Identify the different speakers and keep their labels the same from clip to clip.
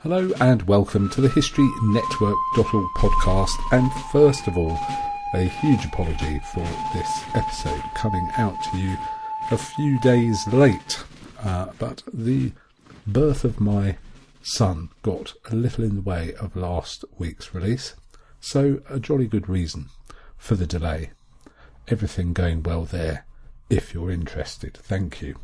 Speaker 1: Hello and welcome to the HistoryNetwork.org podcast, and first of all, a huge apology for this episode coming out to you a few days late, but the birth of my son got a little in the way of last week's release, so a jolly good reason for the delay. Everything going well there, if you're interested. Thank you.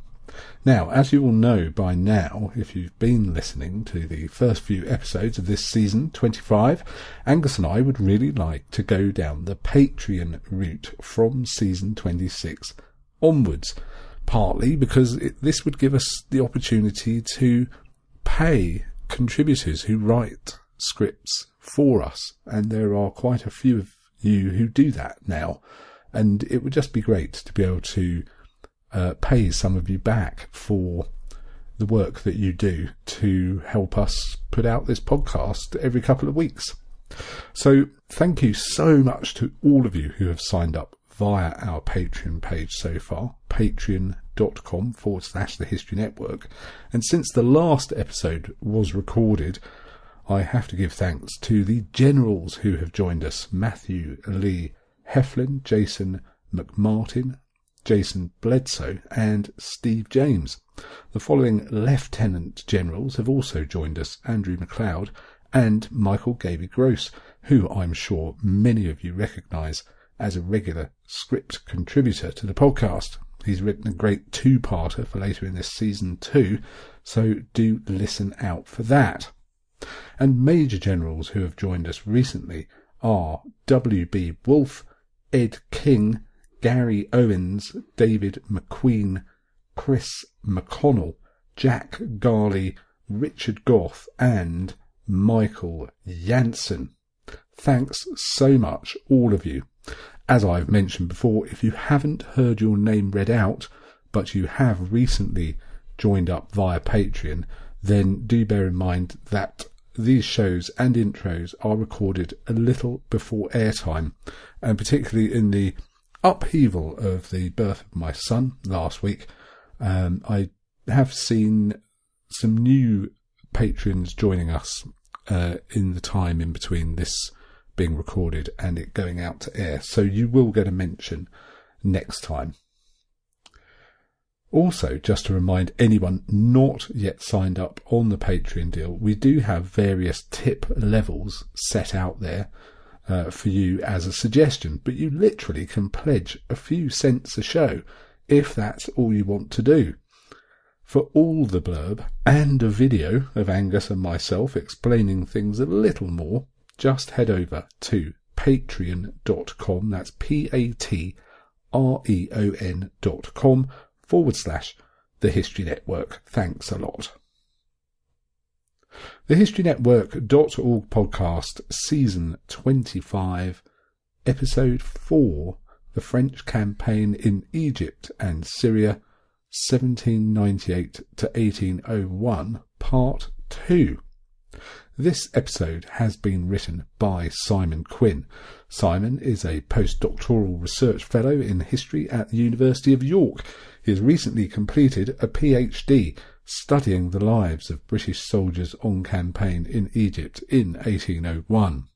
Speaker 1: Now, as you will know by now, if you've been listening to the first few episodes of this season 25, Angus and I would really like to go down the Patreon route from season 26 onwards, partly because this would give us the opportunity to pay contributors who write scripts for us, and there are quite a few of you who do that now, and it would just be great to be able to pay some of you back for the work that you do to help us put out this podcast every couple of weeks. So thank you so much to all of you who have signed up via our Patreon page so far, patreon.com/The History Network. And since the last episode was recorded, I have to give thanks to the generals who have joined us: Matthew Lee Heflin, Jason McMartin, Jason Bledsoe and Steve James. The following Lieutenant Generals have also joined us: Andrew MacLeod and Michael Gaby-Gross, who I'm sure many of you recognise as a regular script contributor to the podcast. He's written a great two-parter for later in this season too, so do listen out for that. And Major Generals who have joined us recently are W.B. Wolfe, Ed King, Gary Owens, David McQueen, Chris McConnell, Jack Garley, Richard Goth and Michael Jansen. Thanks so much, all of you. As I've mentioned before, if you haven't heard your name read out, but you have recently joined up via Patreon, then do bear in mind that these shows and intros are recorded a little before airtime, and particularly in the upheaval of the birth of my son last week, I have seen some new patrons joining us in the time in between this being recorded and it going out to air, so you will get a mention next time. Also, just to remind anyone not yet signed up on the Patreon deal, we do have various tip levels set out there for you as a suggestion, but you literally can pledge a few cents a show if that's all you want to do. For all the blurb and a video of Angus and myself explaining things a little more, just head over to patreon.com, that's patreon.com/The History Network. Thanks a lot. The HistoryNetwork.org podcast, season 25, episode 4, The French Campaign in Egypt and Syria, 1798 to 1801, part 2. This episode has been written by Simon Quinn. Simon is a postdoctoral research fellow in history at the University of York. He has recently completed a PhD studying the lives of British soldiers on campaign in Egypt in 1801.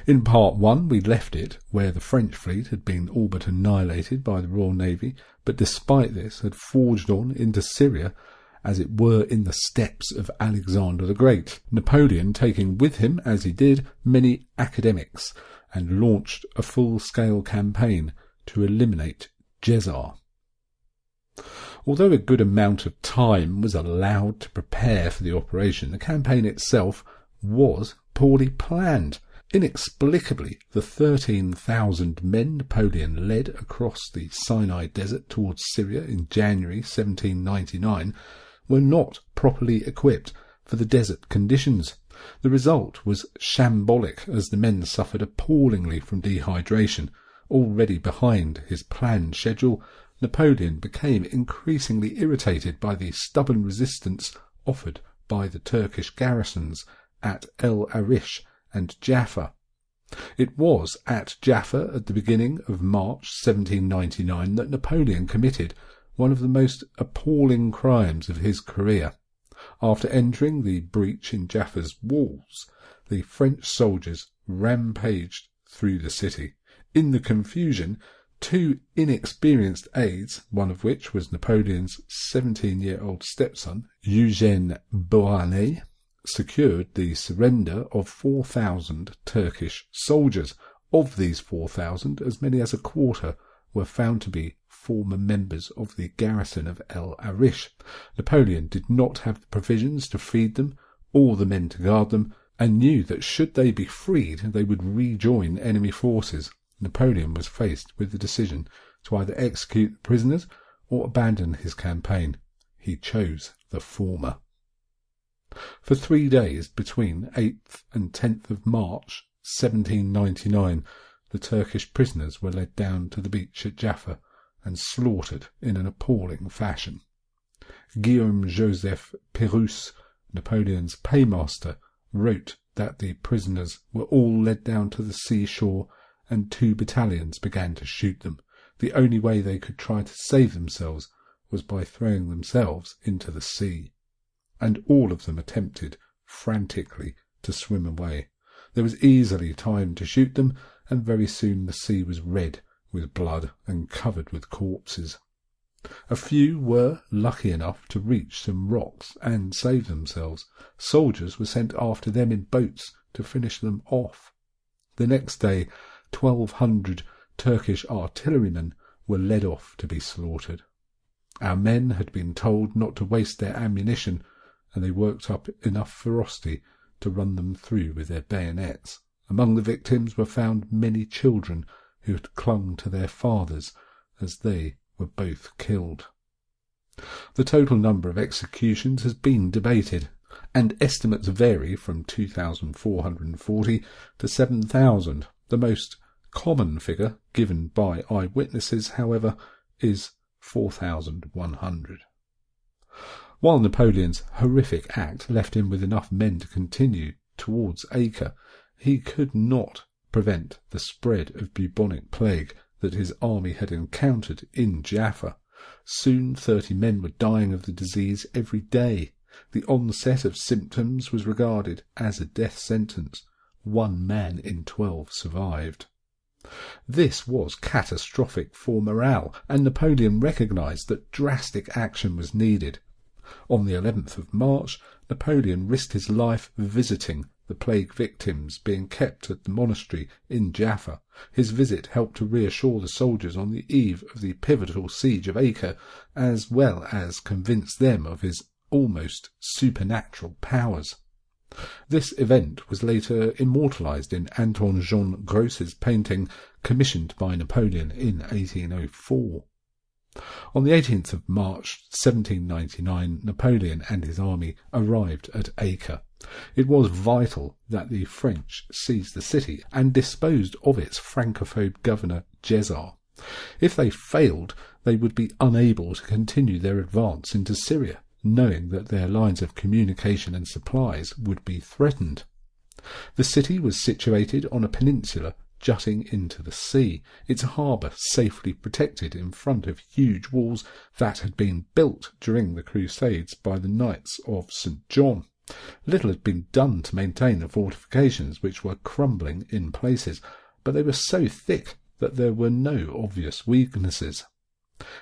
Speaker 1: In part 1 we left it where the French fleet had been all but annihilated by the Royal Navy, but despite this had forged on into Syria, as it were in the steps of Alexander the Great, Napoleon taking with him, as he did, many academics, and launched a full-scale campaign to eliminate Djezzar. Although a good amount of time was allowed to prepare for the operation, the campaign itself was poorly planned. Inexplicably, the 13,000 men Napoleon led across the Sinai desert towards Syria in January 1799 were not properly equipped for the desert conditions. The result was shambolic, as the men suffered appallingly from dehydration. Already behind his planned schedule, Napoleon became increasingly irritated by the stubborn resistance offered by the Turkish garrisons at El Arish and Jaffa. It was at Jaffa at the beginning of March 1799 that Napoleon committed one of the most appalling crimes of his career. After entering the breach in Jaffa's walls, the French soldiers rampaged through the city. In the confusion, 2 inexperienced aides, one of which was Napoleon's 17-year-old stepson, Eugène Beauharnais, secured the surrender of 4,000 Turkish soldiers. Of these 4,000, as many as a quarter were found to be former members of the garrison of El Arish. Napoleon did not have the provisions to feed them or the men to guard them, and knew that should they be freed they would rejoin enemy forces. Napoleon was faced with the decision to either execute the prisoners or abandon his campaign. He chose the former. For 3 days between 8th and 10th of March 1799, the Turkish prisoners were led down to the beach at Jaffa and slaughtered in an appalling fashion. Guillaume Joseph Pérouse, Napoleon's paymaster, wrote that the prisoners were all led down to the seashore and 2 battalions began to shoot them. The only way they could try to save themselves was by throwing themselves into the sea, and all of them attempted frantically to swim away. There was easily time to shoot them, and very soon the sea was red with blood and covered with corpses. A few were lucky enough to reach some rocks and save themselves. Soldiers were sent after them in boats to finish them off. The next day, 1,200 Turkish artillerymen were led off to be slaughtered. Our men had been told not to waste their ammunition, and they worked up enough ferocity to run them through with their bayonets. Among the victims were found many children who had clung to their fathers, as they were both killed. The total number of executions has been debated, and estimates vary from 2,440 to 7,000. The most common figure given by eyewitnesses, however, is 4,100. While Napoleon's horrific act left him with enough men to continue towards Acre, he could not prevent the spread of bubonic plague that his army had encountered in Jaffa. Soon 30 men were dying of the disease every day. The onset of symptoms was regarded as a death sentence. 1 man in 12 survived. This was catastrophic for morale, and Napoleon recognized that drastic action was needed. On the 11th of March, Napoleon risked his life visiting the plague victims being kept at the monastery in Jaffa. His visit helped to reassure the soldiers on the eve of the pivotal siege of Acre, as well as convince them of his almost supernatural powers. This event was later immortalized in Anton Jean Gross's painting commissioned by Napoleon in 1804. On the 18th of March 1799, Napoleon and his army arrived at Acre. It was vital that the French seized the city and disposed of its Francophobe governor Djezzar. If they failed, they would be unable to continue their advance into Syria, knowing that their lines of communication and supplies would be threatened. The city was situated on a peninsula jutting into the sea, its harbour safely protected in front of huge walls that had been built during the Crusades by the Knights of St. John. Little had been done to maintain the fortifications, which were crumbling in places, but they were so thick that there were no obvious weaknesses.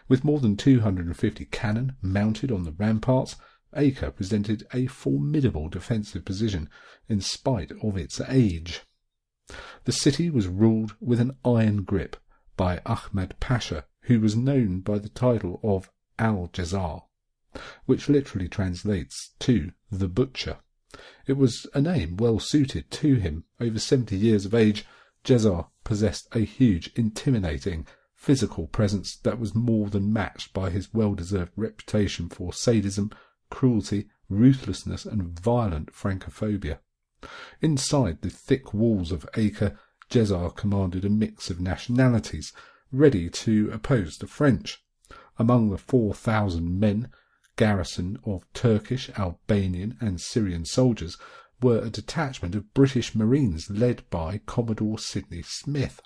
Speaker 1: With more than 250 cannon mounted on the ramparts, Acre presented a formidable defensive position in spite of its age. The city was ruled with an iron grip by Ahmed Pasha, who was known by the title of Al-Djezzar, which literally translates to the Butcher. It was a name well suited to him. Over 70 years of age, Djezzar possessed a huge, intimidating physical presence that was more than matched by his well-deserved reputation for sadism, cruelty, ruthlessness, and violent Francophobia. Inside the thick walls of Acre, Djezzar commanded a mix of nationalities, ready to oppose the French. Among the 4,000 men, garrison of Turkish, Albanian, and Syrian soldiers, were a detachment of British Marines led by Commodore Sidney Smith.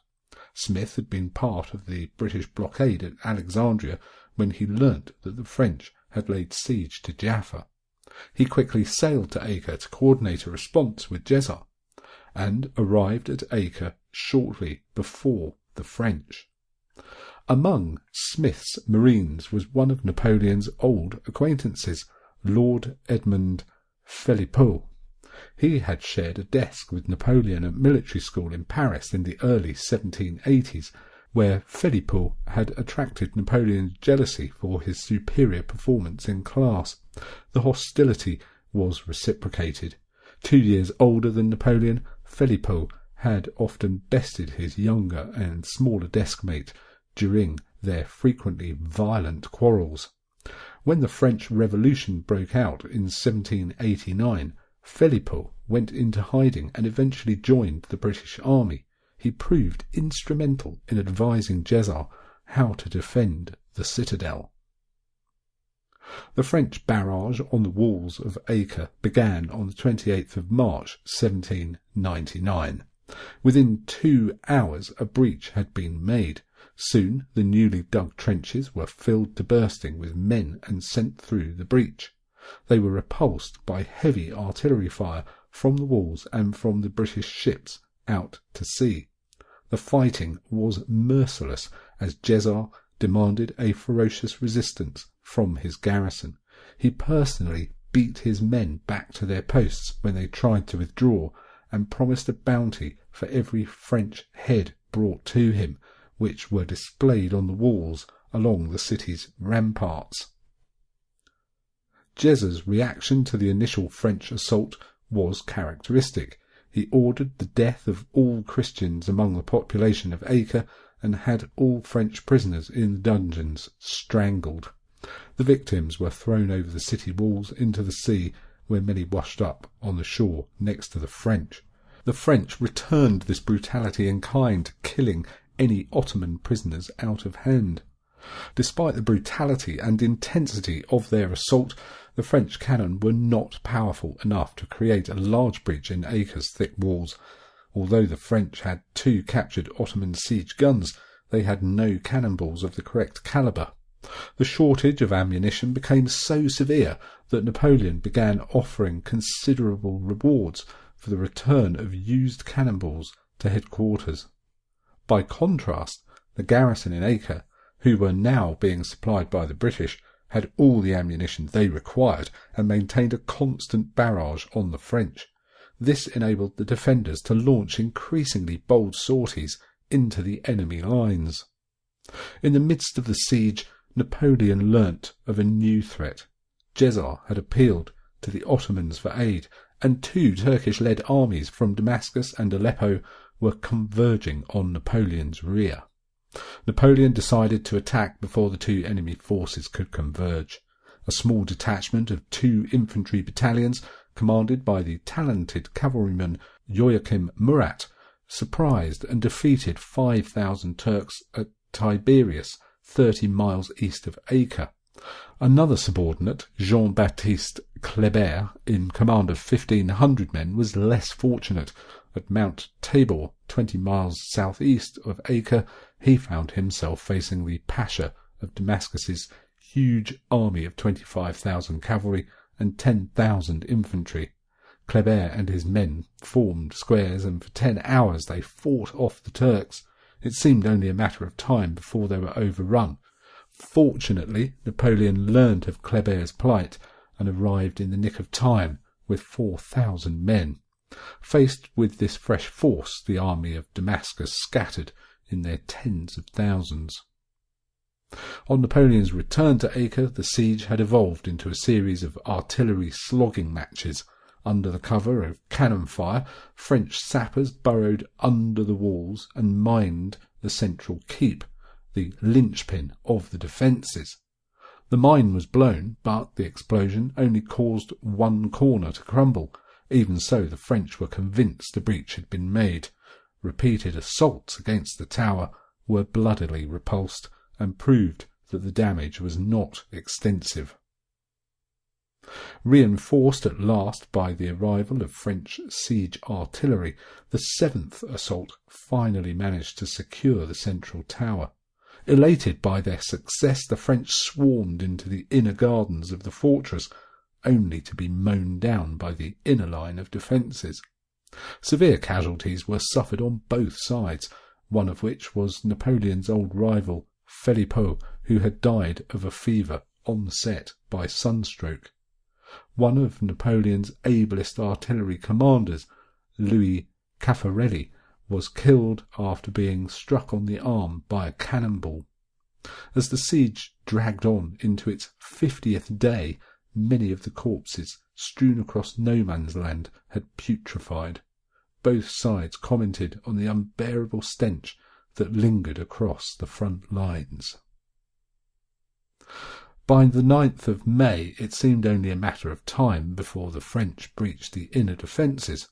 Speaker 1: Smith had been part of the British blockade at Alexandria when he learnt that the French had laid siege to Jaffa. He quickly sailed to Acre to coordinate a response with Djezzar, and arrived at Acre shortly before the French. Among Smith's marines was one of Napoleon's old acquaintances, Lord Edmund Philippot. He had shared a desk with Napoleon at military school in Paris in the early 1780s, where Philippot had attracted Napoleon's jealousy for his superior performance in class. The hostility was reciprocated. 2 years older than Napoleon, Philippot had often bested his younger and smaller deskmate during their frequently violent quarrels. When the French Revolution broke out in 1789, Philippot went into hiding and eventually joined the British Army. He proved instrumental in advising Djezzar how to defend the citadel. The French barrage on the walls of Acre began on the 28th of March 1799. Within 2 hours a breach had been made. Soon the newly dug trenches were filled to bursting with men and sent through the breach. They were repulsed by heavy artillery fire from the walls and from the British ships out to sea. The fighting was merciless, as Djezzar demanded a ferocious resistance from his garrison. He personally beat his men back to their posts when they tried to withdraw, and promised a bounty for every French head brought to him, which were displayed on the walls along the city's ramparts. Djezzar's reaction to the initial French assault was characteristic. He ordered the death of all Christians among the population of Acre and had all French prisoners in the dungeons strangled. The victims were thrown over the city walls into the sea, where many washed up on the shore next to the French. The French returned this brutality in kind, killing any Ottoman prisoners out of hand. Despite the brutality and intensity of their assault, the French cannon were not powerful enough to create a large breach in Acre's thick walls. Although the French had 2 captured Ottoman siege guns, they had no cannonballs of the correct calibre. The shortage of ammunition became so severe that Napoleon began offering considerable rewards for the return of used cannonballs to headquarters. By contrast, the garrison in Acre, who were now being supplied by the British, had all the ammunition they required and maintained a constant barrage on the French. This enabled the defenders to launch increasingly bold sorties into the enemy lines. In the midst of the siege, Napoleon learnt of a new threat. Djezzar had appealed to the Ottomans for aid, and 2 Turkish-led armies from Damascus and Aleppo were converging on Napoleon's rear. Napoleon decided to attack before the 2 enemy forces could converge. A small detachment of 2 infantry battalions, commanded by the talented cavalryman Joachim Murat, surprised and defeated 5,000 Turks at Tiberias, 30 miles east of Acre. Another subordinate, Jean-Baptiste Kléber, in command of 1,500 men, was less fortunate. At Mount Tabor, 20 miles southeast of Acre, he found himself facing the Pasha of Damascus's huge army of 25,000 cavalry and 10,000 infantry. Kléber and his men formed squares, and for 10 hours they fought off the Turks. It seemed only a matter of time before they were overrun. Fortunately, Napoleon learned of Kléber's plight and arrived in the nick of time with 4,000 men. Faced with this fresh force, the army of Damascus scattered in their tens of thousands. On Napoleon's return to Acre, the siege had evolved into a series of artillery slogging matches. Under the cover of cannon fire, French sappers burrowed under the walls and mined the central keep, the linchpin of the defences. The mine was blown, but the explosion only caused one corner to crumble. Even so, the French were convinced a breach had been made. Repeated assaults against the tower were bloodily repulsed, and proved that the damage was not extensive. Reinforced at last by the arrival of French siege artillery, the 7th assault finally managed to secure the central tower. Elated by their success, the French swarmed into the inner gardens of the fortress, only to be mown down by the inner line of defences. Severe casualties were suffered on both sides, one of which was Napoleon's old rival Philippot, who had died of a fever on set by sunstroke. One of Napoleon's ablest artillery commanders, Louis Caffarelli, was killed after being struck on the arm by a cannonball. As the siege dragged on into its 50th day, many of the corpses strewn across no man's land had putrefied. Both sides commented on the unbearable stench that lingered across the front lines. By the 9th of May, it seemed only a matter of time before the French breached the inner defences.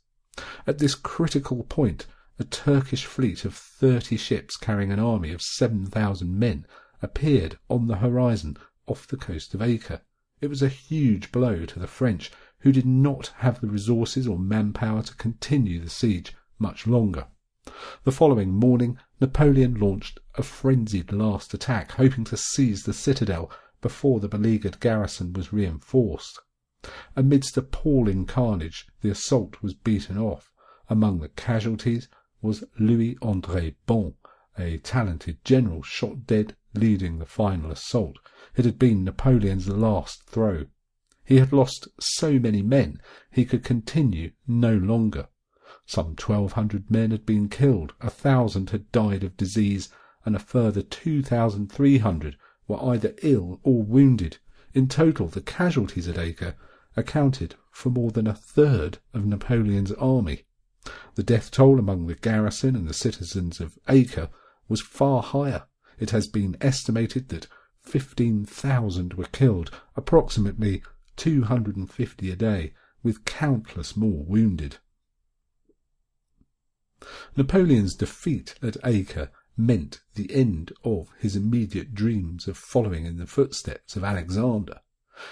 Speaker 1: At this critical point, a Turkish fleet of 30 ships carrying an army of 7,000 men appeared on the horizon off the coast of Acre. It was a huge blow to the French, who did not have the resources or manpower to continue the siege much longer. The following morning, Napoleon launched a frenzied last attack, hoping to seize the citadel before the beleaguered garrison was reinforced. Amidst appalling carnage, the assault was beaten off. Among the casualties was Louis-André Bon, a talented general shot dead leading the final assault. It had been Napoleon's last throw. He had lost so many men he could continue no longer. Some 1,200 men had been killed, 1,000 had died of disease, and a further 2,300 were either ill or wounded. In total, the casualties at Acre accounted for more than a third of Napoleon's army. The death toll among the garrison and the citizens of Acre was far higher. It has been estimated that 15,000 were killed, approximately 250 a day, with countless more wounded. Napoleon's defeat at Acre meant the end of his immediate dreams of following in the footsteps of Alexander.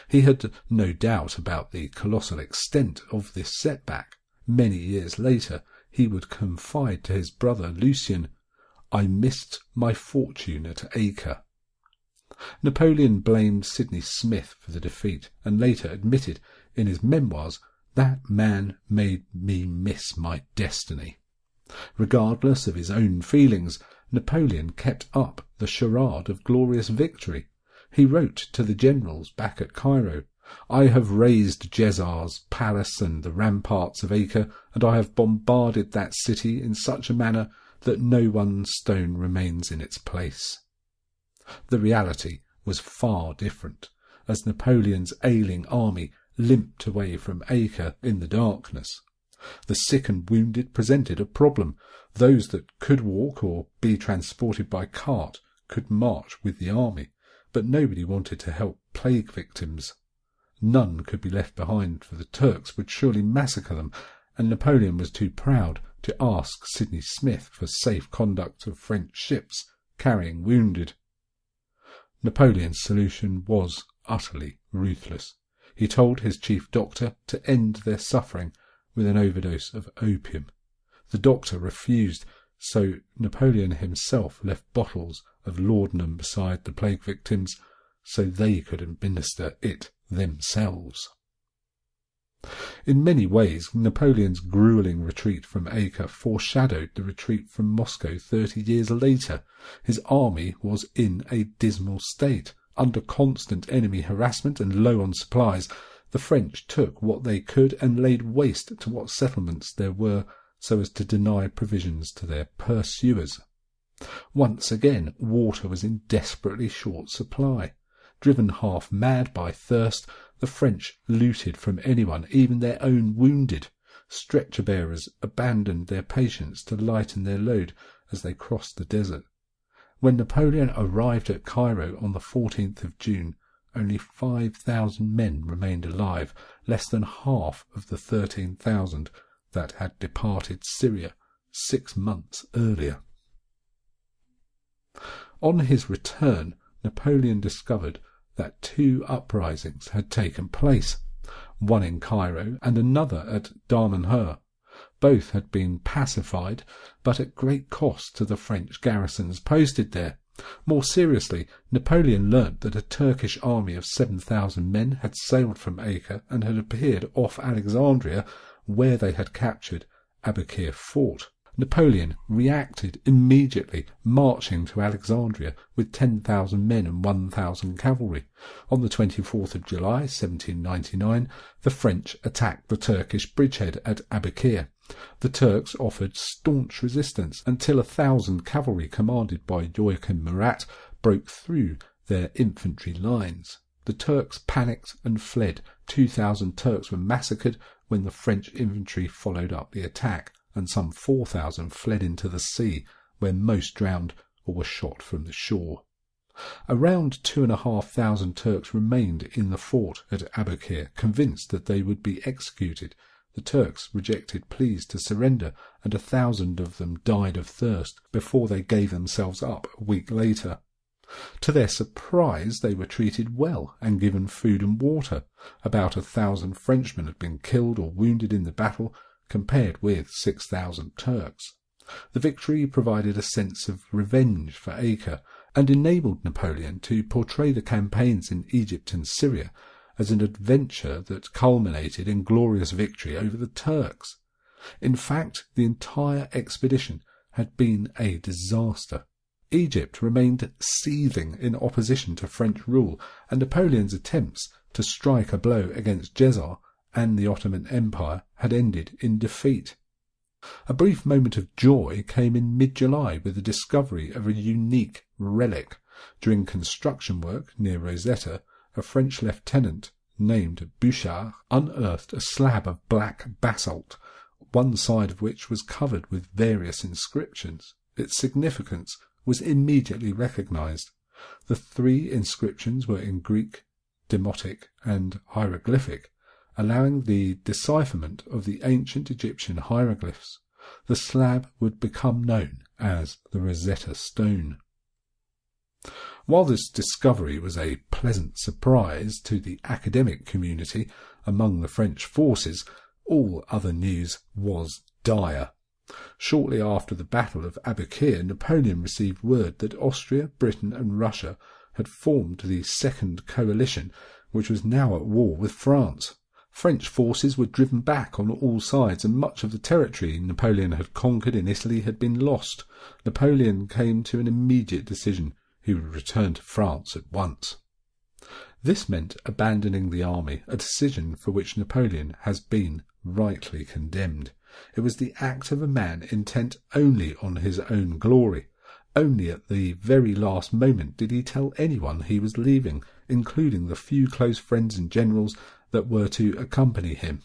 Speaker 1: He had no doubt about the colossal extent of this setback. Many years later, he would confide to his brother Lucien, "I missed my fortune at Acre." Napoleon blamed Sidney Smith for the defeat and later admitted in his memoirs, "That man made me miss my destiny." Regardless of his own feelings, Napoleon kept up the charade of glorious victory. He wrote to the generals back at Cairo, "I have razed Djezzar's palace and the ramparts of Acre, and I have bombarded that city in such a manner that no one stone remains in its place." The reality was far different, as Napoleon's ailing army limped away from Acre in the darkness. The sick and wounded presented a problem. Those that could walk or be transported by cart could march with the army, but nobody wanted to help plague victims. None could be left behind, for the Turks would surely massacre them, and Napoleon was too proud to ask Sidney Smith for safe conduct of French ships carrying wounded. Napoleon's solution was utterly ruthless. He told his chief doctor to end their suffering with an overdose of opium. The doctor refused, so Napoleon himself left bottles of laudanum beside the plague victims so they could administer it themselves. In many ways, Napoleon's gruelling retreat from Acre foreshadowed the retreat from Moscow 30 years later. His army was in a dismal state. Under constant enemy harassment and low on supplies, the French took what they could and laid waste to what settlements there were so as to deny provisions to their pursuers. Once again, water was in desperately short supply. Driven half mad by thirst, the French looted from anyone, even their own wounded. Stretcher-bearers abandoned their patients to lighten their load as they crossed the desert. When Napoleon arrived at Cairo on the 14th of June, only 5,000 men remained alive, less than half of the 13,000 that had departed Syria 6 months earlier. On his return, Napoleon discovered that 2 uprisings had taken place, one in Cairo and another at Damanhur. Both had been pacified, but at great cost to the French garrisons posted there. More seriously, Napoleon learnt that a Turkish army of 7,000 men had sailed from Acre and had appeared off Alexandria, where they had captured Aboukir Fort. Napoleon reacted immediately, marching to Alexandria with 10,000 men and 1,000 cavalry. On the 24th of July, 1799, the French attacked the Turkish bridgehead at Aboukir. The Turks offered staunch resistance until 1,000 cavalry commanded by Joachim Murat broke through their infantry lines. The Turks panicked and fled. 2,000 Turks were massacred when the French infantry followed up the attack, and some 4,000 fled into the sea, where most drowned or were shot from the shore. Around 2,500 Turks remained in the fort at Aboukir, convinced that they would be executed. The Turks rejected pleas to surrender, and 1,000 of them died of thirst before they gave themselves up a week later. To their surprise, they were treated well and given food and water. About 1,000 Frenchmen had been killed or wounded in the battle, compared with 6,000 Turks. The victory provided a sense of revenge for Acre and enabled Napoleon to portray the campaigns in Egypt and Syria as an adventure that culminated in glorious victory over the Turks. In fact, the entire expedition had been a disaster. Egypt remained seething in opposition to French rule, and Napoleon's attempts to strike a blow against Djezzar and the Ottoman Empire had ended in defeat. A brief moment of joy came in mid-July with the discovery of a unique relic. During construction work near Rosetta, a French lieutenant named Bouchard unearthed a slab of black basalt, one side of which was covered with various inscriptions. Its significance was immediately recognized. The 3 inscriptions were in Greek, Demotic, and hieroglyphic, allowing the decipherment of the ancient Egyptian hieroglyphs. The slab would become known as the Rosetta Stone. While this discovery was a pleasant surprise to the academic community among the French forces, all other news was dire. Shortly after the Battle of Aboukir, Napoleon received word that Austria, Britain and Russia had formed the Second Coalition, which was now at war with France. French forces were driven back on all sides, and much of the territory Napoleon had conquered in Italy had been lost. Napoleon came to an immediate decision. He would return to France at once. This meant abandoning the army, a decision for which Napoleon has been rightly condemned. It was the act of a man intent only on his own glory. Only at the very last moment did he tell anyone he was leaving, including the few close friends and generals that were to accompany him.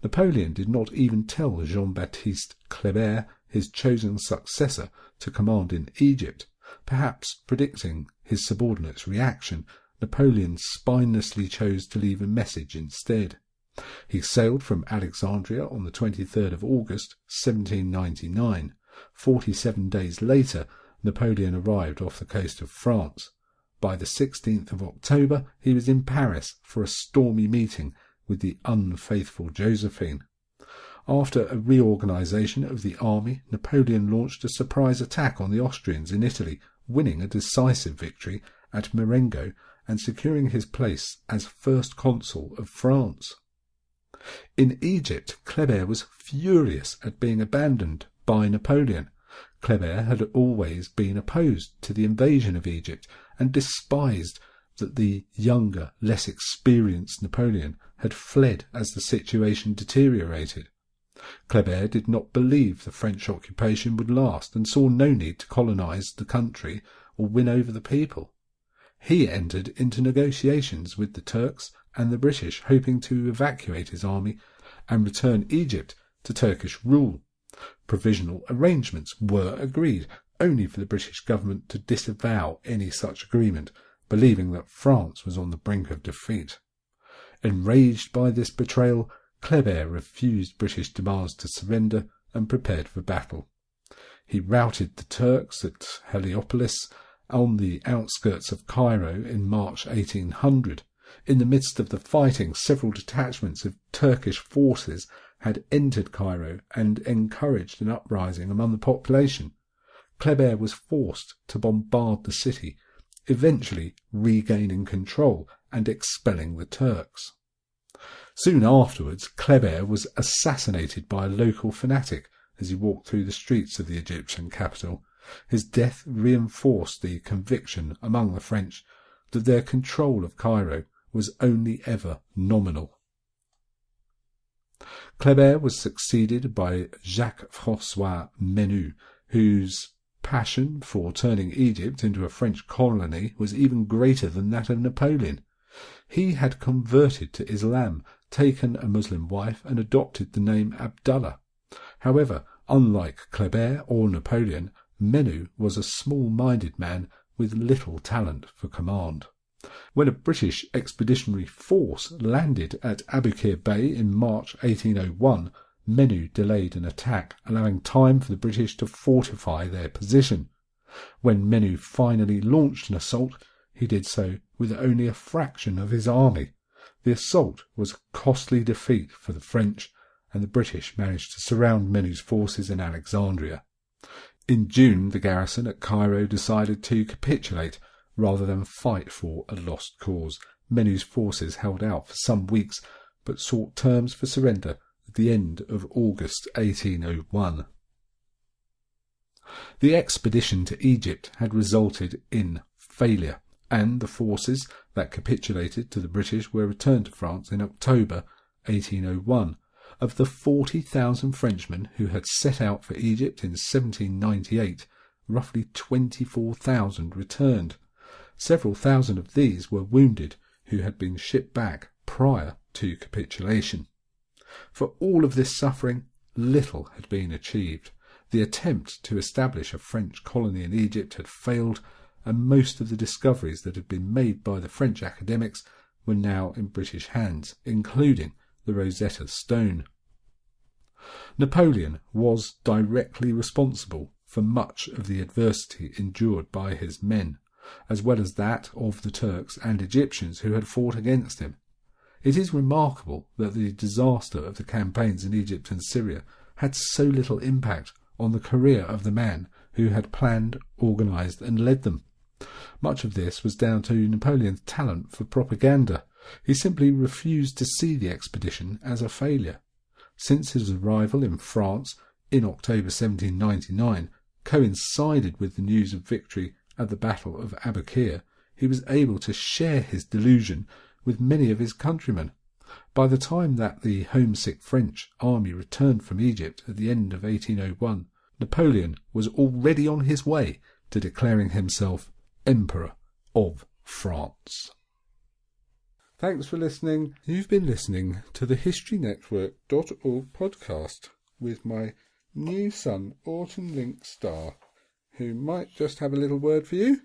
Speaker 1: Napoleon did not even tell Jean-Baptiste Kléber, his chosen successor to command in Egypt. Perhaps predicting his subordinates' reaction, Napoleon spinelessly chose to leave a message instead. He sailed from Alexandria on the 23rd of August, 1799. 47 days later, Napoleon arrived off the coast of France. By the 16th of October, he was in Paris for a stormy meeting with the unfaithful Josephine. After a reorganization of the army, Napoleon launched a surprise attack on the Austrians in Italy, winning a decisive victory at Marengo and securing his place as First Consul of France. In Egypt, Kléber was furious at being abandoned by Napoleon. Kléber had always been opposed to the invasion of Egypt and despised that the younger, less experienced Napoleon had fled as the situation deteriorated. Kléber did not believe the French occupation would last and saw no need to colonize the country or win over the people. He entered into negotiations with the Turks and the British, hoping to evacuate his army and return Egypt to Turkish rule. Provisional arrangements were agreed, only for the British government to disavow any such agreement, believing that France was on the brink of defeat. Enraged by this betrayal, Kléber refused British demands to surrender and prepared for battle. He routed the Turks at Heliopolis on the outskirts of Cairo in March 1800. In the midst of the fighting, several detachments of Turkish forces had entered Cairo and encouraged an uprising among the population. Kleber was forced to bombard the city, eventually regaining control and expelling the Turks. Soon afterwards, Kleber was assassinated by a local fanatic as he walked through the streets of the Egyptian capital. His death reinforced the conviction among the French that their control of Cairo was only ever nominal. Kleber was succeeded by Jacques-François Menou, whose passion for turning Egypt into a French colony was even greater than that of Napoleon. He had converted to Islam, taken a Muslim wife, and adopted the name Abdullah. However, unlike Kleber or Napoleon, Menou was a small-minded man with little talent for command. When a British expeditionary force landed at Aboukir Bay in March 1801, Menou delayed an attack, allowing time for the British to fortify their position. When Menou finally launched an assault, he did so with only a fraction of his army. The assault was a costly defeat for the French, and the British managed to surround Menou's forces in Alexandria. In June, the garrison at Cairo decided to capitulate rather than fight for a lost cause. Menou's forces held out for some weeks, but sought terms for surrender at the end of August 1801. The expedition to Egypt had resulted in failure, and the forces that capitulated to the British were returned to France in October 1801. Of the 40,000 Frenchmen who had set out for Egypt in 1798, roughly 24,000 returned. Several thousand of these were wounded who had been shipped back prior to capitulation. For all of this suffering, little had been achieved. The attempt to establish a French colony in Egypt had failed, and most of the discoveries that had been made by the French academics were now in British hands, including the Rosetta Stone. Napoleon was directly responsible for much of the adversity endured by his men, as well as that of the Turks and Egyptians who had fought against him. It is remarkable that the disaster of the campaigns in Egypt and Syria had so little impact on the career of the man who had planned, organised and led them. Much of this was down to Napoleon's talent for propaganda. He simply refused to see the expedition as a failure. Since his arrival in France in October 1799 coincided with the news of victory at the Battle of Aboukir, he was able to share his delusion with many of his countrymen. By the time that the homesick French army returned from Egypt at the end of 1801, Napoleon was already on his way to declaring himself Emperor of France. Thanks for listening. You've been listening to the HistoryNetwork.org podcast with my new son, Autumn Link Star, who might just have a little word for you.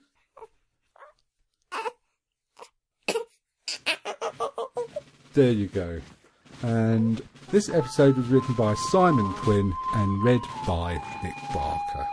Speaker 1: There you go. And this episode was written by Simon Quinn and read by Nick Barker.